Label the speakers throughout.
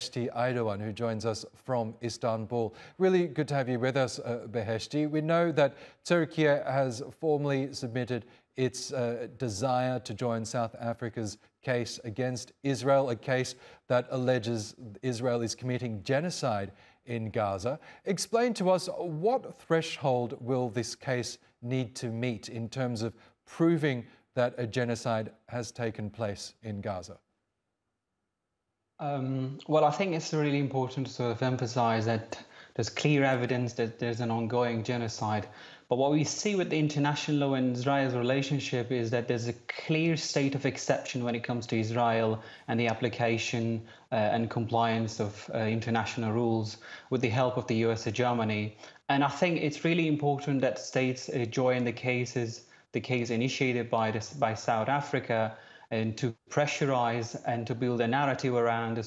Speaker 1: Behesti Aydogan, who joins us from Istanbul. Really good to have you with us, Behesti. We know that Türkiye has formally submitted its desire to join South Africa's case against Israel, a case that alleges Israel is committing genocide in Gaza. Explain to us, what threshold will this case need to meet in terms of proving that a genocide has taken place in Gaza?
Speaker 2: Well, I think it's really important to sort of emphasize that there's clear evidence that there's an ongoing genocide. But what we see with the international law and Israel's relationship is that there's a clear state of exception when it comes to Israel and the application and compliance of international rules with the help of the US and Germany. And I think it's really important that states join the case initiated by South Africa, and to pressurize and to build a narrative around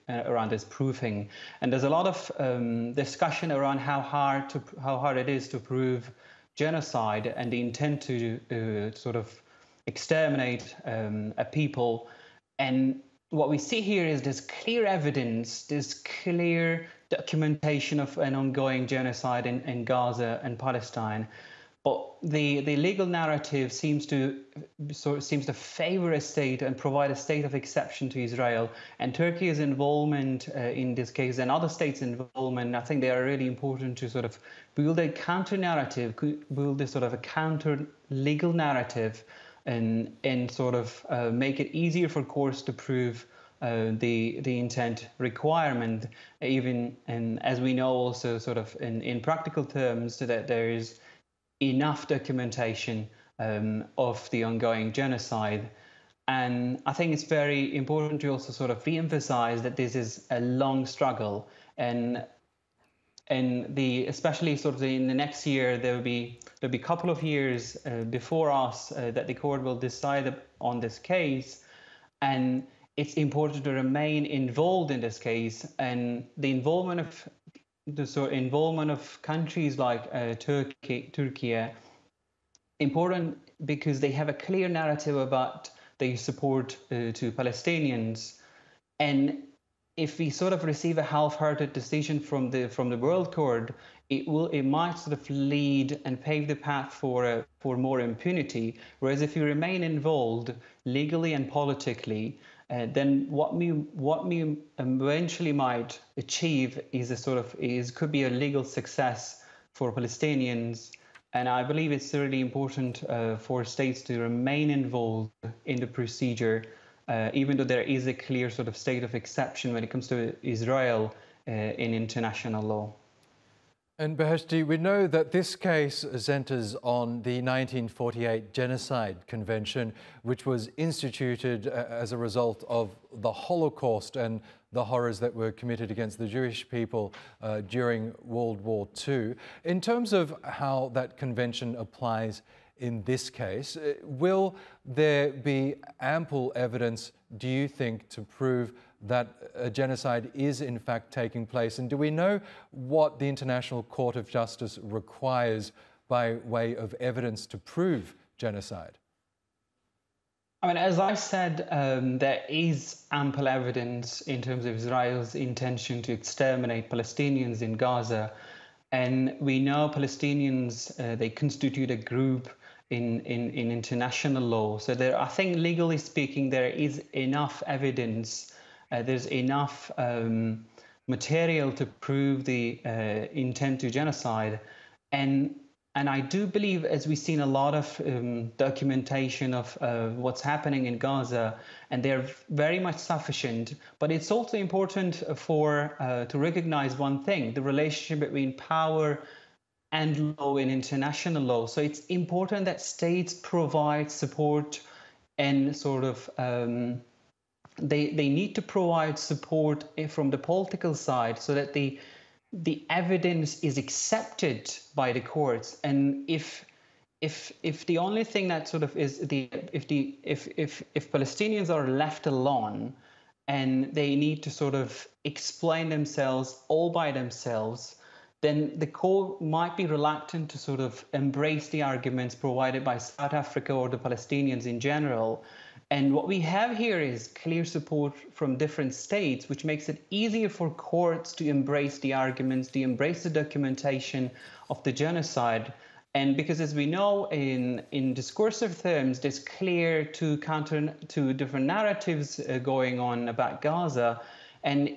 Speaker 2: around this proofing. And there's a lot of discussion around how hard it is to prove genocide and the intent to sort of exterminate a people. And what we see here is there's clear evidence, there's clear documentation of an ongoing genocide in Gaza and Palestine. But the legal narrative seems to favor a state and provide a state of exception to Israel. And Turkey's involvement in this case and other states' involvement, I think they are really important to sort of build a counter narrative, build a sort of a counter legal narrative, and sort of make it easier for courts to prove the intent requirement, even, and as we know also sort of in practical terms, so that there is enough documentation of the ongoing genocide. And I think it's very important to also sort of re-emphasize that this is a long struggle, and especially sort of in the next year there'll be a couple of years before us that the court will decide on this case, and it's important to remain involved in this case. And the involvement of countries like Türkiye, important because they have a clear narrative about their support to Palestinians. And if we sort of receive a half-hearted decision from the World Court, it might sort of lead and pave the path for more impunity. Whereas if you remain involved legally and politically, then what we eventually might achieve could be a legal success for Palestinians. And I believe it's really important for states to remain involved in the procedure, even though there is a clear sort of state of exception when it comes to Israel in international law.
Speaker 1: And Behesti, we know that this case centres on the 1948 Genocide Convention, which was instituted as a result of the Holocaust and the horrors that were committed against the Jewish people during World War II. In terms of how that convention applies in this case, will there be ample evidence, do you think, to prove that a genocide is in fact taking place? And do we know what the International Court of Justice requires by way of evidence to prove genocide?
Speaker 2: I mean, as I said, there is ample evidence in terms of Israel's intention to exterminate Palestinians in Gaza. And we know Palestinians, they constitute a group in international law. So there, I think legally speaking, there is enough evidence. There's enough material to prove the intent to genocide. And I do believe, as we've seen a lot of documentation of what's happening in Gaza, and they're very much sufficient. But it's also important to recognize one thing: the relationship between power and law in international law. So it's important that states provide support and sort of they need to provide support from the political side so that the evidence is accepted by the courts. And if the only thing that sort of is if Palestinians are left alone and they need to sort of explain themselves all by themselves, then the court might be reluctant to sort of embrace the arguments provided by South Africa or the Palestinians in general. And what we have here is clear support from different states, which makes it easier for courts to embrace the arguments, to embrace the documentation of the genocide. And because, as we know, in discursive terms, there's clear two different narratives going on about Gaza. And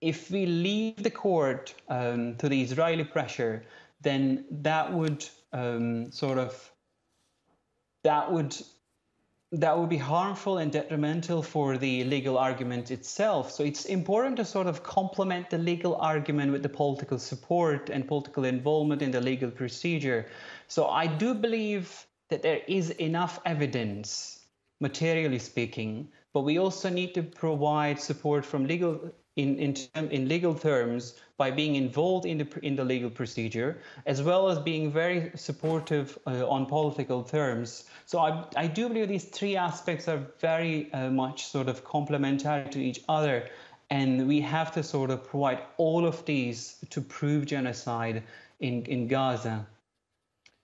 Speaker 2: if we leave the court to the Israeli pressure, then that would be harmful and detrimental for the legal argument itself. So it's important to sort of complement the legal argument with the political support and political involvement in the legal procedure. So I do believe that there is enough evidence, materially speaking, but we also need to provide support from in legal terms by being involved in the legal procedure, as well as being very supportive on political terms. So I do believe these three aspects are very much sort of complementary to each other, and we have to sort of provide all of these to prove genocide in Gaza.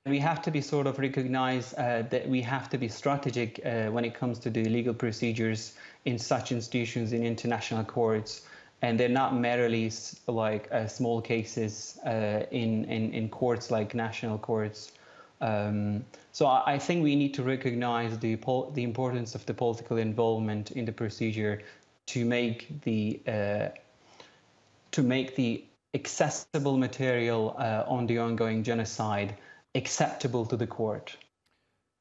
Speaker 2: We have to be sort of recognize that we have to be strategic when it comes to the legal procedures in such institutions, in international courts. And they're not merely like small cases in courts like national courts. So I think we need to recognize the importance of the political involvement in the procedure to make the accessible material on the ongoing genocide acceptable to the court.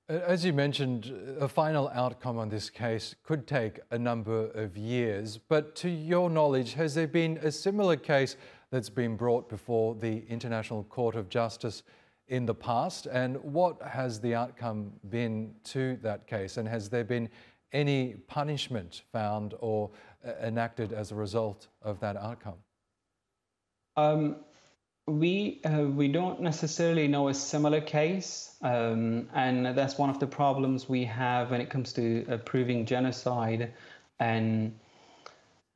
Speaker 1: As you mentioned, a final outcome on this case could take a number of years, but to your knowledge, has there been a similar case that's been brought before the International Court of Justice in the past? And what has the outcome been to that case? And has there been any punishment found or enacted as a result of that outcome?
Speaker 2: We don't necessarily know a similar case, and that's one of the problems we have when it comes to proving genocide. And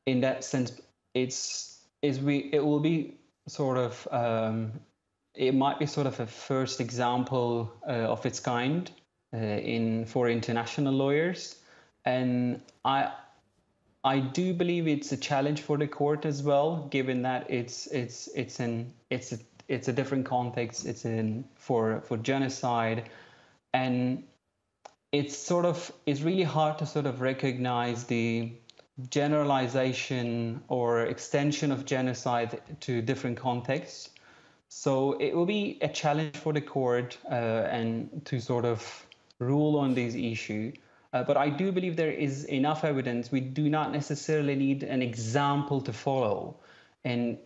Speaker 2: in that sense, it will be sort of it might be sort of a first example of its kind for international lawyers, and I do believe it's a challenge for the court as well, given that it's a different context. It's for genocide, and it's really hard to sort of recognize the generalization or extension of genocide to different contexts. So it will be a challenge for the court and to sort of rule on this issue. But I do believe there is enough evidence. We do not necessarily need an example to follow. And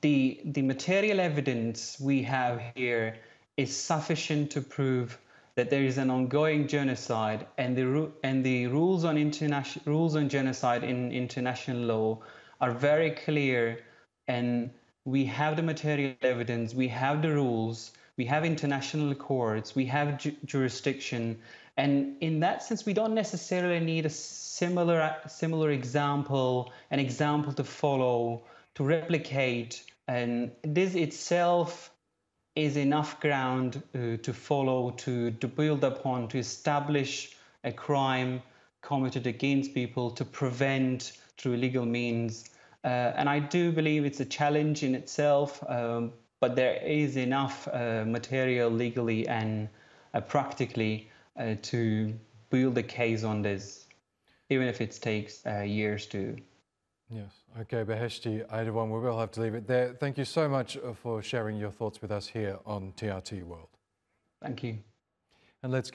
Speaker 2: the material evidence we have here is sufficient to prove that there is an ongoing genocide, and the rules on genocide in international law are very clear. And we have the material evidence, we have the rules, we have international courts, we have jurisdiction. And in that sense, we don't necessarily need a similar example, an example to follow, to replicate. And this itself is enough ground to follow, to build upon, to establish a crime committed against people, to prevent through legal means. And I do believe it's a challenge in itself, but there is enough material legally and practically to build a case on this, even if it takes years to.
Speaker 1: Yes. Okay, Behesti Aydogan, we will have to leave it there. Thank you so much for sharing your thoughts with us here on TRT World.
Speaker 2: Thank you.
Speaker 1: And let's go.